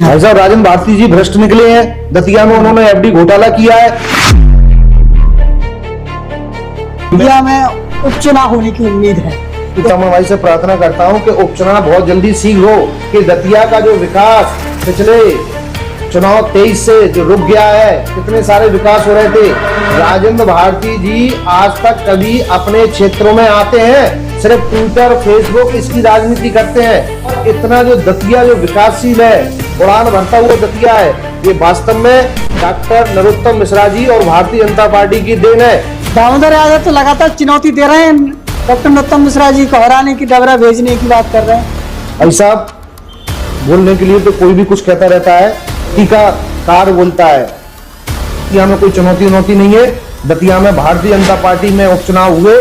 भाई साहब राजन भारती जी भ्रष्ट निकले हैं। दतिया में उन्होंने एफडी घोटाला किया है। दतिया में उपचुनाव होने की उम्मीद है। मैं भाई से प्रार्थना करता हूं कि उपचुनाव बहुत जल्दी शीघ्र हो कि दतिया का जो विकास पिछले चुनाव 23 से जो रुक गया है, कितने सारे विकास हो रहे थे। राजेंद्र भारती जी आज तक कभी अपने क्षेत्रों में आते हैं, सिर्फ ट्विटर फेसबुक इसकी राजनीति करते हैं। और इतना जो दतिया जो विकासशील है, उड़ान भरता हुआ दतिया है, ये वास्तव में डॉक्टर नरोत्तम मिश्रा जी और भारतीय जनता पार्टी की देन है। दामोदर यादव तो लगातार चुनौती दे रहे हैं डॉक्टर नरोत्तम मिश्रा जी को हराने की, डबरा भेजने की बात कर रहे हैं। भाई साहब बोलने के लिए तो कोई भी कुछ कहता रहता है, टीकाकार बोलता है। दतिया में कोई चुनौती नहीं है। दतिया में भारतीय जनता पार्टी में उपचुनाव हुए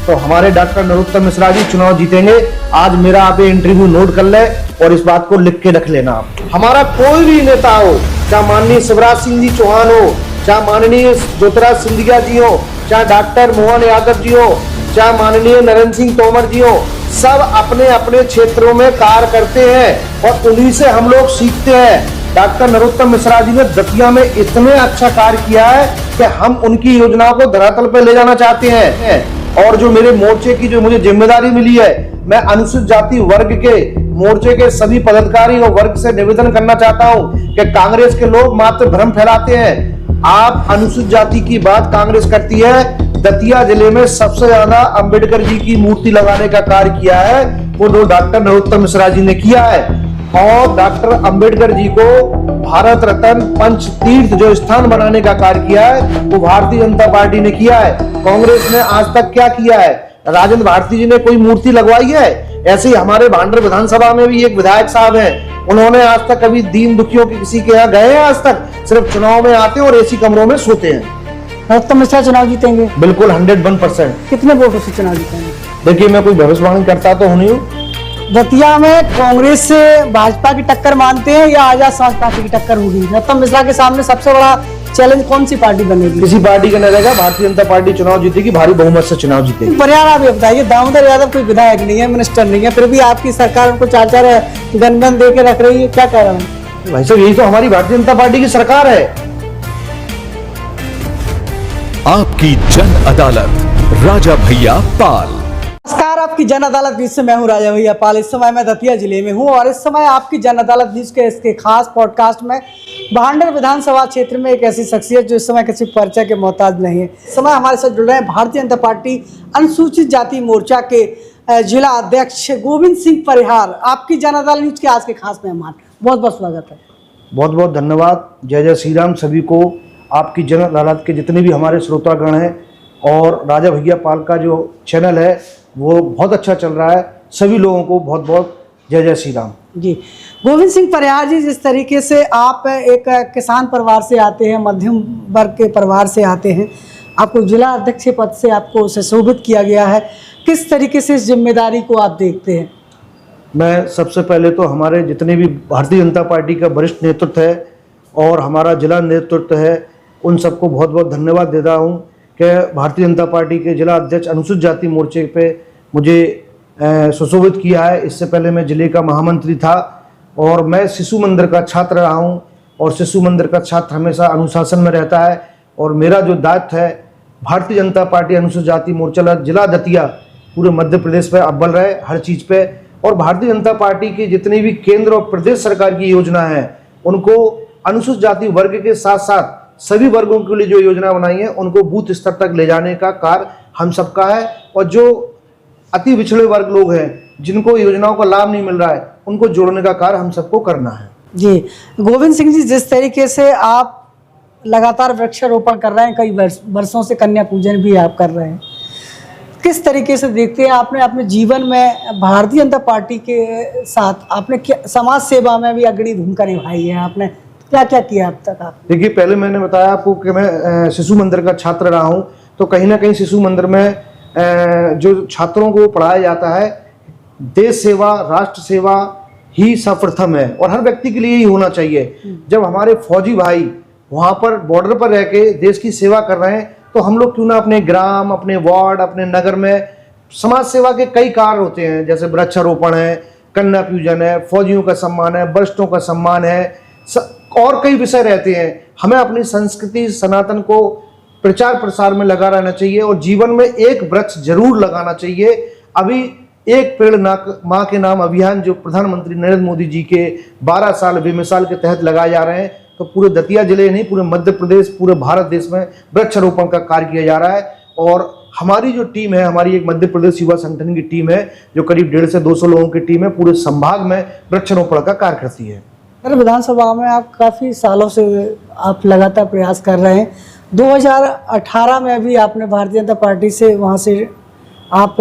तो हमारे डॉक्टर नरोत्तम मिश्रा जी चुनाव जीतेंगे। आज मेरा आप इंटरव्यू नोट कर ले और इस बात को लिख के रख लेना। आप हमारा कोई भी नेता हो, चाहे माननीय शिवराज सिंह जी चौहान हो, चाहे माननीय ज्योतिराज सिंधिया जी हो, चाहे डॉक्टर मोहन यादव जी हो, चाहे माननीय नरेंद्र सिंह तोमर जी हो, सब अपने अपने क्षेत्रों में कार्य करते हैं और उन्हीं से हम लोग सीखते हैं। डॉक्टर नरोत्तम मिश्रा जी ने दतिया में इतने अच्छा कार्य किया है कि हम उनकी योजनाओं को धरातल पर ले जाना चाहते हैं। और जो मेरे मोर्चे की जो मुझे जिम्मेदारी मिली है, मैं अनुसूचित जाति वर्ग के मोर्चे के सभी पदाधिकारी और वर्ग से निवेदन करना चाहता हूं कि कांग्रेस के लोग मात्र भ्रम फैलाते हैं। आप अनुसूचित जाति की बात कांग्रेस करती है। दतिया जिले में सबसे ज्यादा अंबेडकर जी की मूर्ति लगाने का कार्य किया है वो डॉक्टर नरोत्तम मिश्रा जी ने किया है। और डॉक्टर अंबेडकर जी को भारत रत्न पंच तीर्थ जो स्थान बनाने का कार्य किया है वो भारतीय जनता पार्टी ने किया है। कांग्रेस ने आज तक क्या किया है? राजेंद्र भारती जी ने कोई मूर्ति लगवाई है? ऐसे ही हमारे भांडर विधानसभा में भी एक विधायक साहब हैं, उन्होंने आज तक कभी दीन दुखियों के किसी के यहाँ गए हैं? आज तक सिर्फ चुनाव में आते हैं और एसी कमरों में सोते हैं। नरोत्तम मिश्रा चुनाव जीतेंगे? बिल्कुल 101%। कितने वोटों से चुनाव जीतेंगे? देखिए मैं कोई भविष्यवाणी करता तो नहीं हूँ। दतिया में कांग्रेस से भाजपा की टक्कर मानते हैं या आजाद समाज पार्टी की टक्कर होगी? नरोत्तम मिश्रा के सामने सबसे बड़ा चैलेंज कौन सी पार्टी बनेगी? किसी पार्टी का नहीं रहेगा। भारतीय जनता पार्टी चुनाव जीतेगी, भारी बहुमत से चुनाव जीतेगी। परिणाम आप ये बताइए, दामोदर यादव कोई विधायक नहीं है, मिनिस्टर नहीं है, फिर भी आपकी सरकार उनको 4-4 गनमैन दे के रख रही है, क्या कह रहा हूँ? भाई साहब यही तो हमारी भारतीय जनता पार्टी की सरकार है। आपकी जन अदालत राजा भैया पाल। नमस्कार, आपकी जन अदालत न्यूज से मैं हूं राजा भैया पाल। इस समय मैं दतिया जिले में हूं और इस समय आपकी जन अदालत न्यूज के इसके खास पॉडकास्ट में भांडर विधानसभा क्षेत्र में एक ऐसी शख्सियत जो इस समय किसी परिचय के मोहताज नहीं है। इस समय हमारे साथ जुड़ रहे हैं भारतीय जनता पार्टी अनुसूचित जाति मोर्चा के जिला अध्यक्ष गोविंद सिंह परिहार। आपकी जन अदालत न्यूज के आज के खास मेहमान, बहुत बहुत स्वागत है। बहुत बहुत धन्यवाद। जय जय श्री राम सभी को। आपकी जन अदालत के जितने भी हमारे श्रोतागण हैं और राजा भैया पाल का जो चैनल है वो बहुत अच्छा चल रहा है। सभी लोगों को बहुत बहुत जय जय श्री राम जी। गोविंद सिंह परिहार जी, जिस तरीके से आप एक किसान परिवार से आते हैं, मध्यम वर्ग के परिवार से आते हैं, आपको जिला अध्यक्ष पद से आपको सुशोभित किया गया है, किस तरीके से इस जिम्मेदारी को आप देखते हैं? मैं सबसे पहले तो हमारे जितने भी भारतीय जनता पार्टी का वरिष्ठ नेतृत्व है और हमारा जिला नेतृत्व है, उन सबको बहुत बहुत धन्यवाद देता हूँ कि भारतीय जनता पार्टी के जिला अध्यक्ष अनुसूचित जाति मोर्चे पे मुझे सुशोभित किया है। इससे पहले मैं जिले का महामंत्री था और मैं शिशु मंदिर का छात्र रहा हूँ और शिशु मंदिर का छात्र हमेशा अनुशासन में रहता है और मेरा जो दायित्व है भारतीय जनता पार्टी अनुसूचित जाति मोर्चा जिला दतिया पूरे मध्य प्रदेश पे अव्वल रहे हर चीज़ पे। और भारतीय जनता पार्टी की जितनी भी केंद्र और प्रदेश सरकार की योजना है उनको अनुसूचित जाति वर्ग के साथ साथ सभी वर्गों के लिए जो योजना बनाई है उनको बूथ स्तर तक ले जाने का कार्य हम सबका है। और जो अति पिछड़े वर्ग लोग हैं जिनको योजनाओं का लाभ नहीं मिल रहा है उनको जोड़ने का कार्य हम सबको करना है। जी गोविंद सिंह जी, जिस तरीके से आप लगातार वृक्षारोपण कर रहे हैं, कई वर्षों से कन्या पूजन भी आप कर रहे हैं, किस तरीके से देखते हैं? आपने अपने जीवन में भारतीय जनता पार्टी के साथ आपने क्या समाज सेवा में भी अग्रणी भूमिका निभाई है? आपने क्या क्या किया अब तक? आप देखिए, पहले मैंने बताया आपको कि मैं शिशु मंदिर का छात्र रहा हूं, तो कहीं ना कहीं शिशु मंदिर में जो छात्रों को पढ़ाया जाता है देश सेवा राष्ट्र सेवा ही सर्वप्रथम है और हर व्यक्ति के लिए ही होना चाहिए। जब हमारे फौजी भाई वहां पर बॉर्डर पर रह के देश की सेवा कर रहे हैं तो हम लोग क्यों ना अपने ग्राम, अपने वार्ड, अपने नगर में समाज सेवा के कई कार्य होते हैं, जैसे वृक्षारोपण है, कन्या पूजन है, फौजियों का सम्मान है, वरिष्ठों का सम्मान है, और कई विषय रहते हैं। हमें अपनी संस्कृति सनातन को प्रचार प्रसार में लगा रहना चाहिए और जीवन में एक वृक्ष जरूर लगाना चाहिए। अभी एक पेड़ माँ के नाम अभियान जो प्रधानमंत्री नरेंद्र मोदी जी के 12 साल बेमिसाल के तहत लगाए जा रहे हैं, तो पूरे दतिया जिले नहीं, पूरे मध्य प्रदेश, पूरे भारत देश में वृक्षारोपण का कार्य किया जा रहा है। और हमारी जो टीम है, हमारी एक मध्य प्रदेश युवा संगठन की टीम है जो करीब 150 से 200 लोगों की टीम है, पूरे संभाग में वृक्षारोपण का कार्य करती है। सर, विधानसभा में आप काफ़ी सालों से आप लगातार प्रयास कर रहे हैं। 2018 में भी आपने भारतीय जनता पार्टी से वहाँ से आप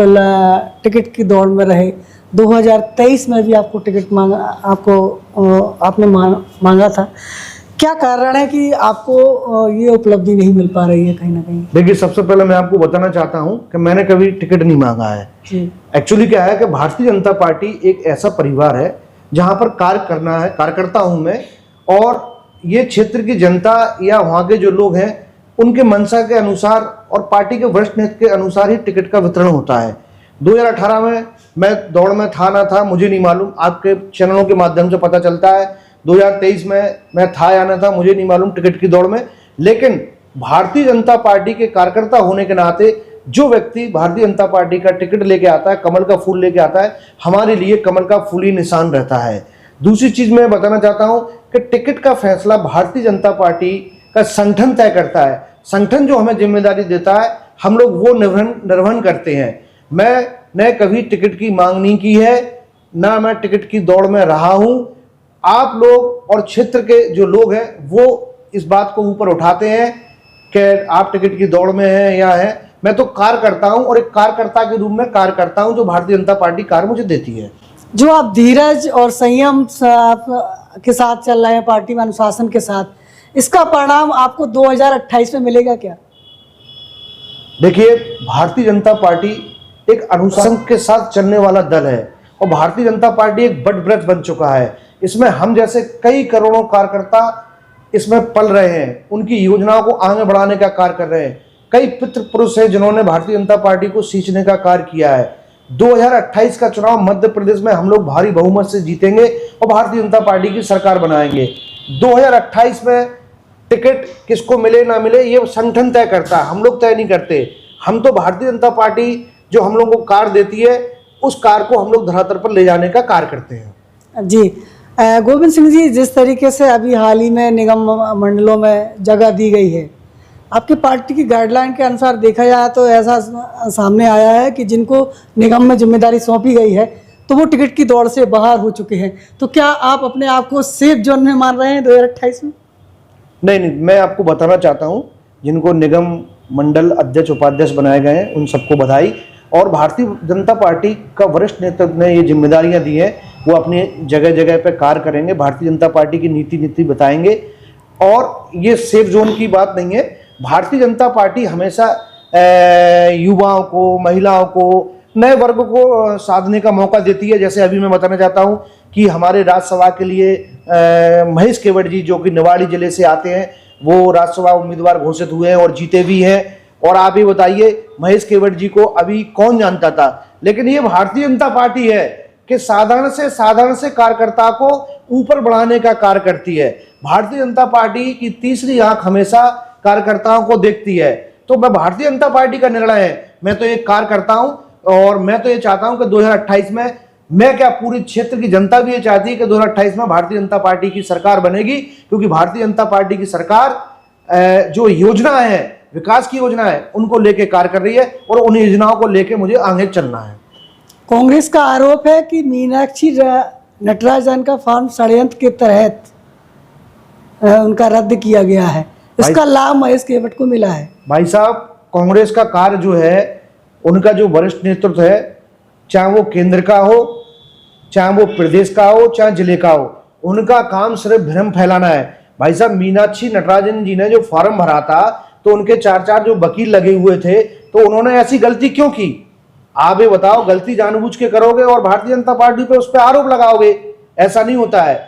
टिकट की दौड़ में रहे। 2023 में भी आपको टिकट आपने मांगा था। क्या कारण है कि आपको ये उपलब्धि नहीं मिल पा रही है कहीं ना कहीं? देखिए, सबसे पहले मैं आपको बताना चाहता हूँ कि मैंने कभी टिकट नहीं मांगा है। एक्चुअली क्या है कि भारतीय जनता पार्टी एक ऐसा परिवार है जहाँ पर कार्य करना है, कार्यकर्ता हूँ मैं, और ये क्षेत्र की जनता या वहाँ के जो लोग हैं उनके मंशा के अनुसार और पार्टी के वरिष्ठ नेतृत्व के अनुसार ही टिकट का वितरण होता है। 2018 में मैं दौड़ में था ना था मुझे नहीं मालूम, आपके चैनलों के माध्यम से पता चलता है। 2023 में मैं था या ना था मुझे नहीं मालूम टिकट की दौड़ में, लेकिन भारतीय जनता पार्टी के कार्यकर्ता होने के नाते जो व्यक्ति भारतीय जनता पार्टी का टिकट लेके आता है, कमल का फूल लेके आता है, हमारे लिए कमल का फूल ही निशान रहता है। दूसरी चीज मैं बताना चाहता हूं कि टिकट का फैसला भारतीय जनता पार्टी का संगठन तय करता है। संगठन जो हमें जिम्मेदारी देता है, हम लोग वो निर्वहन करते हैं। मैंने कभी टिकट की मांग नहीं की है, ना मैं टिकट की दौड़ में रहा हूं। आप लोग और क्षेत्र के जो लोग हैं वो इस बात को ऊपर उठाते हैं कि आप टिकट की दौड़ में हैं या हैं। मैं तो कार्य करता हूं और एक कार्यकर्ता के रूप में कार्य करता हूं जो भारतीय जनता पार्टी कार्य मुझे देती है। जो आप धीरज और संयम के साथ चल रहे हैं पार्टी में, अनुशासन के साथ, इसका परिणाम आपको 2028 में मिलेगा क्या? देखिए, भारतीय जनता पार्टी एक अनुशासन के साथ चलने वाला दल है और भारतीय जनता पार्टी एक बट ब्रज बन चुका है। इसमें हम जैसे कई करोड़ों कार्यकर्ता इसमें पल रहे हैं, उनकी योजनाओं को आगे बढ़ाने का कार्य कर रहे हैं। कई पितृ पुरुष हैं जिन्होंने भारतीय जनता पार्टी को सींचने का कार्य किया है। 2028 का चुनाव मध्य प्रदेश में हम लोग भारी बहुमत से जीतेंगे और भारतीय जनता पार्टी की सरकार बनाएंगे। 2028 में टिकट किसको मिले ना मिले ये संगठन तय करता है, हम लोग तय नहीं करते। हम तो भारतीय जनता पार्टी जो हम लोगों को कार्य देती है उस कार्य को हम लोग धरातल पर ले जाने का कार्य करते हैं। जी, गोविंद सिंह जी, जिस तरीके से अभी हाल ही में निगम मंडलों में जगह दी गई है, आपकी पार्टी की गाइडलाइन के अनुसार देखा जाए तो ऐसा सामने आया है कि जिनको निगम में जिम्मेदारी सौंपी गई है तो वो टिकट की दौड़ से बाहर हो चुके हैं। तो क्या आप अपने आप को सेफ जोन में मान रहे हैं 2028 में? नहीं, मैं आपको बताना चाहता हूं, जिनको निगम मंडल अध्यक्ष उपाध्यक्ष बनाए गए हैं उन सबको बधाई। और भारतीय जनता पार्टी का वरिष्ठ नेतृत्व ने ये जिम्मेदारियां दी हैं, वो अपनी जगह जगह पे कार्य करेंगे, भारतीय जनता पार्टी की नीति बताएंगे। और ये सेफ जोन की बात नहीं है। भारतीय जनता पार्टी हमेशा युवाओं को, महिलाओं को, नए वर्ग को साधने का मौका देती है। जैसे अभी मैं बताना चाहता हूं कि हमारे राज्यसभा के लिए महेश केवट जी जो कि निवाड़ी जिले से आते हैं, वो राज्यसभा उम्मीदवार घोषित हुए हैं और जीते भी हैं। और आप ये बताइए, महेश केवट जी को अभी कौन जानता था, लेकिन ये भारतीय जनता पार्टी है कि साधारण से कार्यकर्ता को ऊपर बढ़ाने का कार्य करती है। भारतीय जनता पार्टी की तीसरी आंख हमेशा कार्यकर्ताओं को देखती है। तो मैं भारतीय जनता पार्टी का निर्णय है, मैं तो एक कार्य करता हूं और मैं तो ये चाहता हूं कि 2028 में, मैं क्या पूरी क्षेत्र की जनता भी ये चाहती है कि 2028 में भारतीय जनता पार्टी की सरकार बनेगी, क्योंकि भारतीय जनता पार्टी की सरकार जो योजना है, विकास की योजना है, उनको लेके कार्य कर रही है और उन योजनाओं को लेके मुझे आगे चलना है। कांग्रेस का आरोप है कि मीनाक्षी नटराजन का फॉर्म षड्यंत्र के तहत उनका रद्द किया गया है, इसका लाभ महेश केवट को मिला है। भाई साहब, कांग्रेस का कार्य जो है, उनका जो वरिष्ठ नेतृत्व है, चाहे वो केंद्र का हो, चाहे वो प्रदेश का हो, चाहे जिले का हो, उनका काम सिर्फ भ्रम फैलाना है। भाई साहब, मीनाक्षी नटराजन जी ने जो फॉर्म भरा था तो उनके 4 जो वकील लगे हुए थे, तो उन्होंने ऐसी गलती क्यों की? आप ये बताओ, गलती जानबूझ के करोगे और भारतीय जनता पार्टी पे उस पर आरोप लगाओगे? ऐसा नहीं होता है।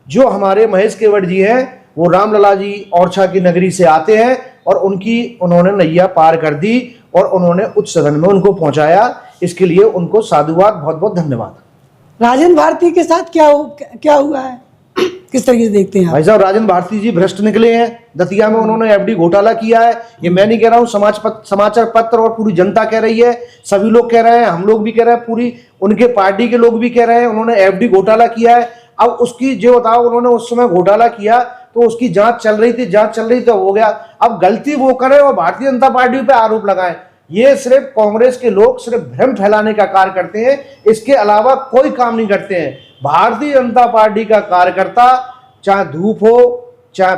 जो हमारे महेश केवट जी हैं वो रामलला जी ओरछा की नगरी से आते हैं और उन्होंने नैया पार कर दी और उन्होंने उच्च सदन में उनको पहुंचाया। इसके लिए उनको साधुवाद, बहुत बहुत धन्यवाद। राजेंद्र भारती के साथ क्या हुआ है? किस तरीके से देखते हैं आप? भाई साहब, राजेंद्र भारती जी भ्रष्ट निकले हैं। दतिया में उन्होंने एफडी घोटाला किया है। ये मैं नहीं कह रहा हूँ, समाचार पत्र और पूरी जनता कह रही है, सभी लोग कह रहे हैं, हम लोग भी कह रहे हैं, पूरी उनके पार्टी के लोग भी कह रहे हैं, उन्होंने एफडी घोटाला किया है। अब उसकी जो बताओ, उन्होंने उस समय घोटाला किया तो उसकी जांच चल रही थी, तो हो गया। अब गलती वो करे और भारतीय जनता पार्टी पे आरोप लगाएं, ये सिर्फ कांग्रेस के लोग सिर्फ भ्रम फैलाने का कार्य करते हैं, इसके अलावा कोई काम नहीं करते हैं। भारतीय जनता पार्टी का कार्यकर्ता, चाहे धूप हो, चाहे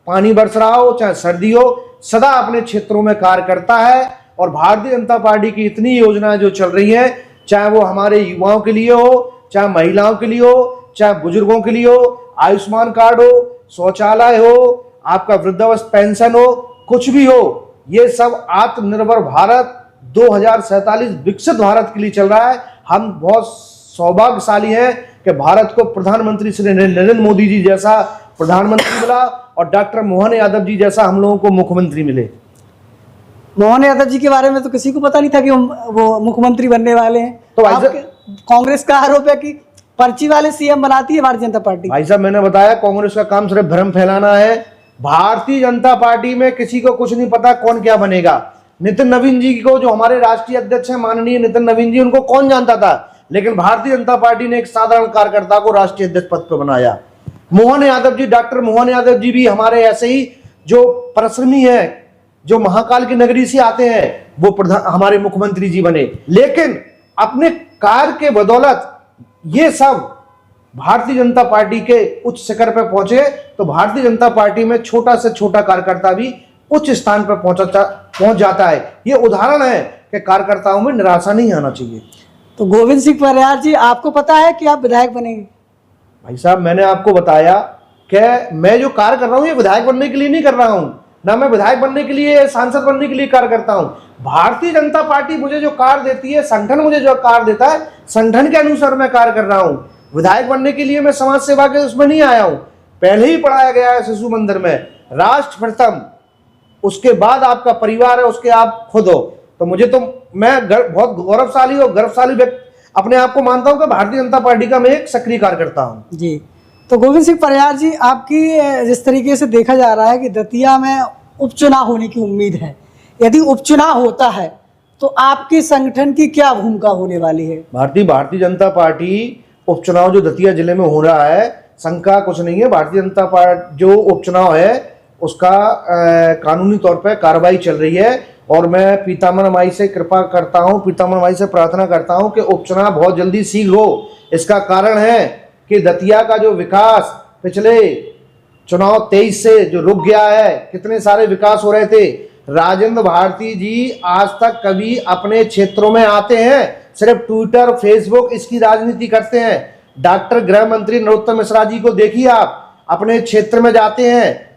पानी बरस रहा हो, चाहे सर्दी हो, सदा अपने क्षेत्रों में कार्य करता है। और भारतीय जनता पार्टी की इतनी योजनाएं जो चल रही हैं, चाहे वो हमारे युवाओं के लिए हो, चाहे महिलाओं के लिए हो, चाहे बुजुर्गों के लिए हो, आयुष्मान कार्ड हो, शौचालय हो, आपका वृद्धावस्था पेंशन हो, कुछ भी हो, ये सब आत्मनिर्भर भारत 2047 विकसित भारत के लिए चल रहा है। हम बहुत सौभाग्यशाली हैं कि भारत को प्रधानमंत्री श्री नरेंद्र मोदी जी जैसा प्रधानमंत्री मिला और डॉक्टर मोहन यादव जी जैसा हम लोगों को मुख्यमंत्री मिले। मोहन यादव जी के बारे में तो किसी को पता नहीं था कि वो मुख्यमंत्री बनने वाले हैं। तो कांग्रेस का आरोप है कि पर्ची वाले सीएम बनाती है भारतीय जनता पार्टी। भाई साहब, मैंने बताया कांग्रेस का काम सिर्फ भ्रम फैलाना है। भारतीय जनता पार्टी में किसी को कुछ नहीं पता कौन क्या बनेगा। नितिन नवीन जी को, जो हमारे राष्ट्रीय अध्यक्ष हैं माननीय नितिन नवीन जी, उनको कौन जानता था, लेकिन भारतीय जनता पार्टी ने एक साधारण कार्यकर्ता को राष्ट्रीय अध्यक्ष पद पर बनाया। मोहन यादव जी, डॉक्टर मोहन यादव जी भी हमारे ऐसे ही जो परिश्रमी है, जो महाकाल की नगरी से आते हैं, वो हमारे मुख्यमंत्री जी बने। लेकिन अपने कार्य के बदौलत ये सब भारतीय जनता पार्टी के उच्च शिखर पर पहुंचे, तो भारतीय जनता पार्टी में छोटा से छोटा कार्यकर्ता भी उच्च स्थान पर पहुंच जाता है। ये उदाहरण है कि कार्यकर्ताओं में निराशा नहीं आना चाहिए। तो गोविंद सिंह परिहार जी, आपको पता है कि आप विधायक बनेंगे? भाई साहब, मैंने आपको बताया कि मैं जो कार्य कर रहा हूं, ये विधायक बनने के लिए नहीं कर रहा हूं, ना मैं विधायक बनने के लिए, सांसद बनने के लिए कार्य करता हूं। भारतीय जनता पार्टी मुझे जो कार्य देती है, संगठन मुझे जो कार्य देता है, संगठन के अनुसार मैं कार्य कर रहा हूं। विधायक बनने के लिए मैं समाज सेवा के उसमें नहीं आया हूं। पहले ही पढ़ाया गया है शिशु मंदिर में, राष्ट्र प्रथम, उसके बाद आपका परिवार है, उसके आप खुद हो। तो मुझे तो मैं बहुत गौरवशाली और गर्वशाली व्यक्ति अपने आप को मानता हूं कि भारतीय जनता पार्टी का मैं एक सक्रिय कार्यकर्ता हूं। जी, तो गोविंद सिंह परिहार जी, आपकी जिस तरीके से देखा जा रहा है कि दतिया में उपचुनाव होने की उम्मीद है, यदि उपचुनाव होता है तो आपके संगठन की क्या भूमिका होने वाली है? भारतीय जनता पार्टी उपचुनाव जो दतिया जिले में हो रहा है, शंका कुछ नहीं है। भारतीय जनता पार्टी जो उपचुनाव है उसका कानूनी तौर पर कार्रवाई चल रही है, और मैं पीताम्बर माई से कृपा करता हूं, पीताम्बर माई से प्रार्थना करता हूं कि उपचुनाव बहुत जल्दी शीघ्र हो। इसका कारण है कि दतिया का जो विकास पिछले चुनाव 23 से जो रुक गया है, कितने सारे विकास हो रहे थे। राजेंद्र भारती जी आज तक कभी अपने क्षेत्रों में आते हैं, सिर्फ ट्विटर फेसबुक इसकी राजनीति करते हैं। डॉक्टर गृह मंत्री नरोत्तम मिश्रा जी को देखिए, आप अपने क्षेत्र में जाते हैं,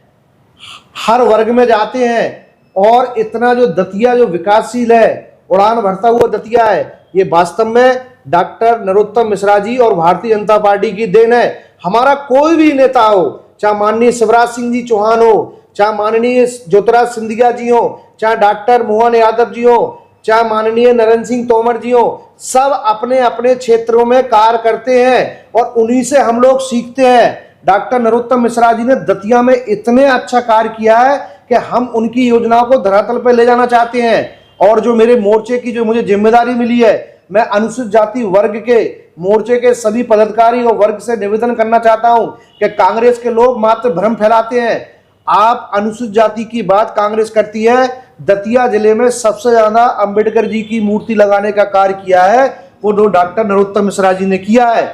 हर वर्ग में जाते हैं, और इतना जो दतिया जो विकासशील है, उड़ान भरता हुआ दतिया है, ये वास्तव में डॉक्टर नरोत्तम मिश्रा जी और भारतीय जनता पार्टी की देन है। हमारा कोई भी नेता हो, चाहे माननीय शिवराज सिंह जी चौहान हो, चाहे माननीय ज्योतिराज सिंधिया जी हो, चाहे डॉक्टर मोहन यादव जी हो, चाहे माननीय नरेंद्र सिंह तोमर जी हो, सब अपने अपने क्षेत्रों में कार्य करते हैं और उन्हीं से हम लोग सीखते हैं। डॉक्टर नरोत्तम मिश्रा जी ने दतिया में इतने अच्छा कार्य किया है कि हम उनकी योजनाओं को धरातल पर ले जाना चाहते हैं। और जो मेरे मोर्चे की जो मुझे जिम्मेदारी मिली है, मैं अनुसूचित जाति वर्ग के मोर्चे के सभी पदाधिकारी और वर्ग से निवेदन करना चाहता हूं कि कांग्रेस के लोग मात्र भ्रम फैलाते हैं। आप अनुसूचित जाति की बात कांग्रेस करती है, दतिया जिले में सबसे ज्यादा अंबेडकर जी की मूर्ति लगाने का कार्य किया है वो डॉक्टर नरोत्तम मिश्रा जी ने किया है।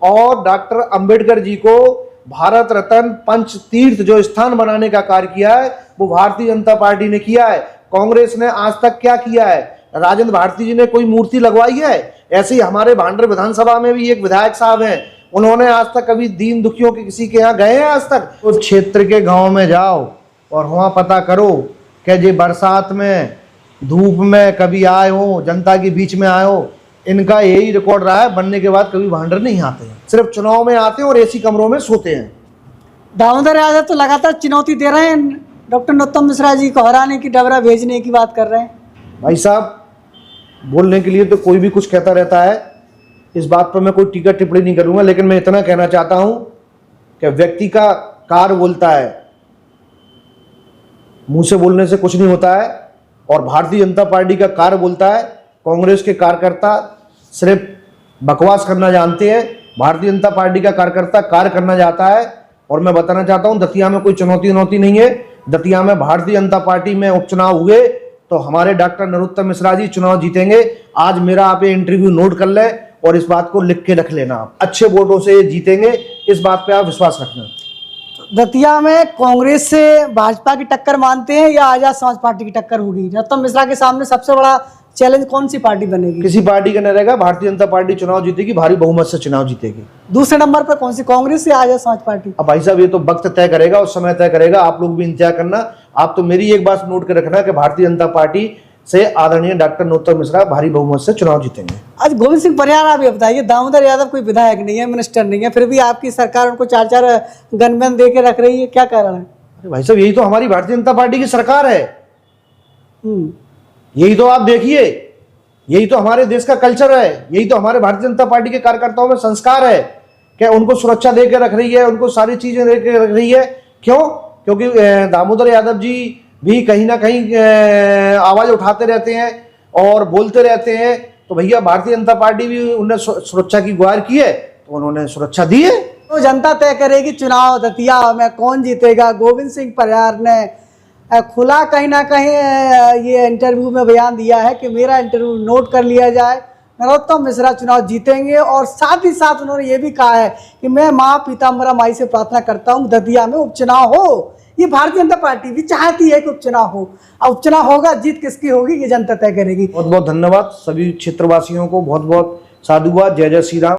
और डॉक्टर अंबेडकर जी को भारत रत्न पंच तीर्थ जो स्थान बनाने का कार्य किया है वो भारतीय जनता पार्टी ने किया है। कांग्रेस ने आज तक क्या किया है? राजेंद्र भारती जी ने कोई मूर्ति लगवाई है? ऐसे ही हमारे भांडर विधानसभा में भी एक विधायक साहब हैं, उन्होंने आज तक कभी दीन दुखियों के किसी के यहाँ गए हैं आज तक? उस क्षेत्र के गांव में जाओ और वहां पता करो कि जे बरसात में धूप में कभी आए हो, जनता के बीच में आए हो, इनका यही रिकॉर्ड रहा है, बनने के बाद कभी भांडर नहीं आते हैं, सिर्फ चुनाव में आते हैं और एसी कमरों में सोते हैं। दामोदर यादव तो लगातार चुनौती दे रहे हैं डॉक्टर नरोत्तम मिश्रा जी को हराने की, डबरा भेजने की बात कर रहे हैं। भाई साहब, बोलने के लिए तो कोई भी कुछ कहता रहता है, इस बात पर मैं कोई टीका टिप्पणी नहीं करूंगा, लेकिन मैं इतना कहना चाहता हूं कि व्यक्ति का कार्य बोलता है, मुंह से बोलने से कुछ नहीं होता है। और भारतीय जनता पार्टी का कार्य बोलता है। कांग्रेस के कार्यकर्ता सिर्फ बकवास करना जानते हैं, भारतीय जनता पार्टी का कार्यकर्ता कार्य करना चाहता है। और मैं बताना चाहता हूं, दतिया में कोई चुनौती नहीं है। दतिया में भारतीय जनता पार्टी में उपचुनाव हुए तो हमारे डॉक्टर नरोत्तम मिश्रा जी चुनाव जीतेंगे। आज मेरा आप ये इंटरव्यू नोट कर लें और इस बात को लिख के रख लेना, आप अच्छे वोटों से जीतेंगे, इस बात पे आप विश्वास रखना। दतिया में कांग्रेस से भाजपा की टक्कर मानते हैं या आजाद समाज पार्टी की टक्कर होगी? नरोत्तम मिश्रा के सामने सबसे बड़ा चैलेंज कौन सी पार्टी बनेगी? किसी पार्टी का नहीं रहेगा, भारतीय जनता पार्टी चुनाव जीतेगी, भारी बहुमत से चुनाव जीतेगी। दूसरे नंबर पर कौन सी, कांग्रेस या आजाद समाज पार्टी? अब भाई साहब ये तो वक्त तय करेगा, उस समय तय करेगा, आप लोग भी इंतजार करना। आप तो मेरी एक बात नोट कर रखना कि भारतीय जनता पार्टी से आदरणीय डॉक्टर नरोत्तम मिश्रा भारी बहुमत से चुनाव जीतेंगे। आज गोविंद सिंह परिहार, आप ये बताइए, दामोदर यादव कोई विधायक नहीं है, मिनिस्टर नहीं है, फिर भी आपकी सरकार उनको 4-4 गनमैन दे के रख रही है, क्या कारण है? अरे भाई साहब यही तो हमारी भारतीय जनता पार्टी की सरकार है। यही तो आप देखिए, यही तो हमारे देश का कल्चर है, यही तो हमारे भारतीय जनता पार्टी के कार्यकर्ताओं में संस्कार है कि उनको सुरक्षा दे के रख रही है, उनको सारी चीजें दे के रख रही है। क्यों? क्योंकि दामोदर यादव जी भी कहीं ना कहीं आवाज उठाते रहते हैं और बोलते रहते हैं। तो भैया भारतीय जनता पार्टी भी उन्हें सुरक्षा की गुहार की है तो उन्होंने सुरक्षा दी है। तो जनता तय करेगी चुनाव दतिया में कौन जीतेगा। गोविंद सिंह परिहार ने खुला कहीं ना कहीं ये इंटरव्यू में बयान दिया है कि मेरा इंटरव्यू नोट कर लिया जाए, नरोत्तम मिश्रा चुनाव जीतेंगे। और साथ ही साथ उन्होंने ये भी कहा है कि मैं माँ पीताम्बरा माई से प्रार्थना करता हूँ दतिया में उपचुनाव हो। ये भारतीय जनता पार्टी भी चाहती है कि उपचुनाव हो। अब उपचुनाव होगा, जीत किसकी होगी ये जनता तय करेगी। बहुत बहुत धन्यवाद सभी क्षेत्रवासियों को, बहुत बहुत साधुवाद। जय जय श्री राम।